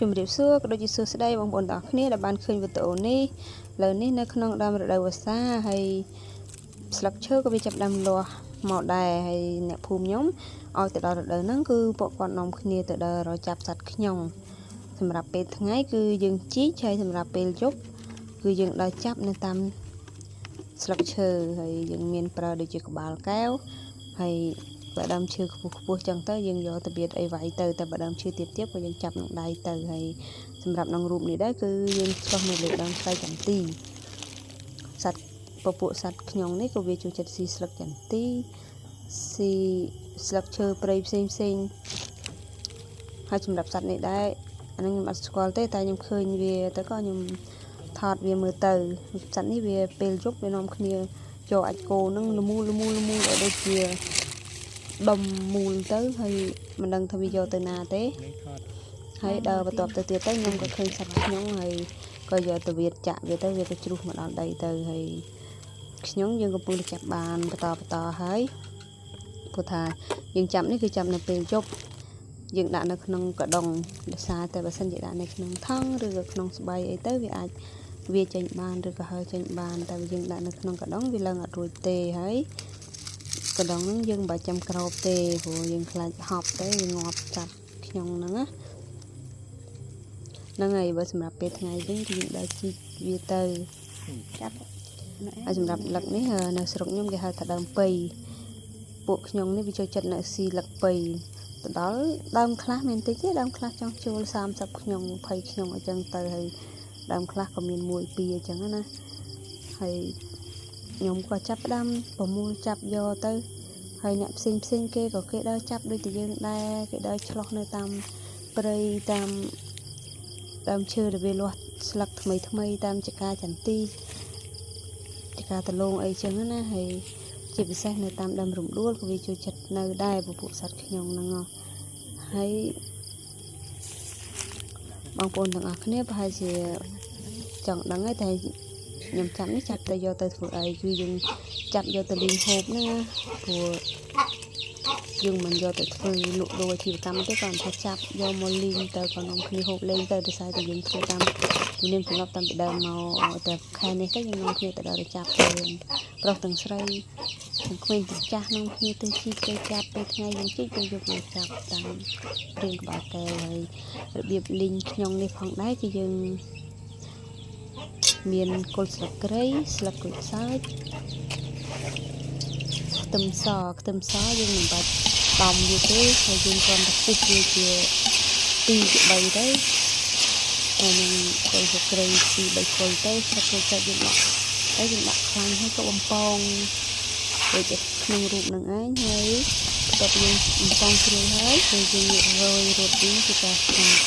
ជំរាបសួរក៏ដូចជាសួស្តីបងប្អូនទាំងអស់គ្នាដែលបានឃើញវីដេអូនេះលើនេះនៅក្នុងដើមរដូវវស្សាហើយស្លឹកឈើក៏វាចាប់ផ្ដើមលាស់មកដែរហើយអ្នកភូមិខ្ញុំឲ្យទៅដល់រដូវហ្នឹងគឺពួកគាត់នាំគ្នាទៅដើររកចាប់សត្វខ្ញុងសម្រាប់ពេលថ្ងៃគឺយើងជីកហើយសម្រាប់ពេលយប់គឺយើងដើរចាប់នៅតាមស្លឹកឈើហើយយើងមានប្រើដូចជាក្បាលកែវហើយបើដើមឈើខ្ពស់ចឹងទៅយើងយកទៅបៀតអីវាយទៅតែបើដើមឈើទៀតក៏យើងចាប់នឹងដៃទៅហើយសម្រាប់ក្នុងរូបនេះដែរគឺយើងឆ្លោះនៅលើដើមស្វាយចន្ទីសត្វពពួកសត្វខ្ញុងនេះក៏វាចូលចិត្តស៊ីស្លឹកចន្ទីស៊ីស្លឹកឈើព្រៃផ្សេងហើយសម្រាប់សត្វនេះដែរអានឹងខ្ញុំអត់ស្គាល់ទេតែខ្ញុំឃើញវាទៅក៏ខ្ញុំថតវាមើលទៅសត្វនេះវាពេលយប់វានាំគ្នាចូលអាចគោនឹងលមូលឲ្យដូចជាដុំមូលទៅហើយមិនដឹងថាវាយកទៅណាទេហើយដល់បន្ទាប់ទៅទៀតទៅខ្ញុំក៏ឃើញសត្វខ្ញុងហើយក៏យកទៅវាចាក់វាទៅវាក៏ជ្រុះមកដល់ដីទៅហើយខ្ញុងយើងកំពុងតែចាប់បានបន្តហើយព្រោះថាយើងចាប់នេះគឺចាប់នៅពេលយប់យើងដាក់នៅក្នុងកដុងដោយសារតែបើសិនជាដាក់នៅក្នុងថង់ឬក៏ក្នុងស្បៃអីទៅវាអាចវាចេញបានឬក៏ហើរចេញបានតែយើងដាក់នៅក្នុងកដុងវាឡើងអត់រួចទេហើយកដុងហ្នឹងយើងមិនបាច់ចាំក្រោបទេព្រោះយើងខ្លាចហប់ទៅវាងាប់ចាប់ខ្ញុងហ្នឹងណាហ្នឹងហើយបើសម្រាប់ពេលថ្ងៃវិញគឺយើងដើរជីកវាទៅចាប់ហើយសម្រាប់លឹកនេះនៅស្រុកខ្ញុំគេហៅថាដើមពៃពួកខ្ញុងនេះវាចូលចិត្តនៅស៊ីលឹកពៃទៅដល់ដើមខ្លះមានតិចទេដើមខ្លះចង់ចូល30ខ្ញុង20ខ្ញុងអញ្ចឹងទៅហើយដើមខ្លះក៏មាន1 2អញ្ចឹងណាហើយខ្ញុំក៏ចាប់ផ្ដើមប្រមូលចាប់យកទៅហើយអ្នកផ្សេងគេក៏គេដើរចាប់ដូចតែយើងដែរគេដើរឆ្លោះនៅតាមព្រៃតាមដើមឈើដែលវាលាស់ស្លឹកថ្មីតាមចកាចន្ទីចកាតលងអីចឹងណាហើយជាពិសេសនៅតាមដើមរំដួលក៏វាចូលចិត្តនៅដែរពពួកសត្វខ្ញុងហ្នឹងហើយបងប្អូនទាំងអស់គ្នាប្រហែលជាចង់ដឹងហើយតែខ្ញុំចាប់នេះចាប់ទៅយកទៅធ្វើអីគឺយើងចាប់យកទៅលីងហូបហ្នឹងណាព្រោះយើងមិនយកទៅធ្វើលក់ដូរអាជីវកម្មទេគាត់ថាចាប់យកមកលីងទៅក៏នាំគ្នាហូបលេងទៅដោយសារតែយើងធ្វើតាមជំនាញទម្លាប់តាមពីដើមមកតែខែនេះទៅយើងនាំគ្នាទៅដល់ទៅចាប់ទៅប្រុសទាំងស្រីទាំងក្មេងទាំងចាស់នាំគ្នាទៅជីកទៅចាប់ពេលថ្ងៃយើងជីកទៅយកមកចាប់តាមព្រៀងក្បាលកែវហើយរបៀបលីងខ្ញុំនេះផងដែរគឺយើងមានគល់ស្លឹកគ្រៃស្លឹកក្រូចសើចខ្ទឹមសយើងមិនបាច់ដំវាទេហើយយើងគ្រាន់តែពុះវាជា2ទៅ3ទៅហើយនឹងគល់ស្លឹកគ្រៃ2 3គល់ទៅស្លឹកក្រូចសើចយើងដាក់ហើយយើងដាក់ខ្លាញ់ហើយក៏បំពងដូចក្នុងរូបនឹងឯងហើយបន្ទាប់យើងបំពងជ្រុលហើយគឺយើងរោយរត់វិញជាការស្អាត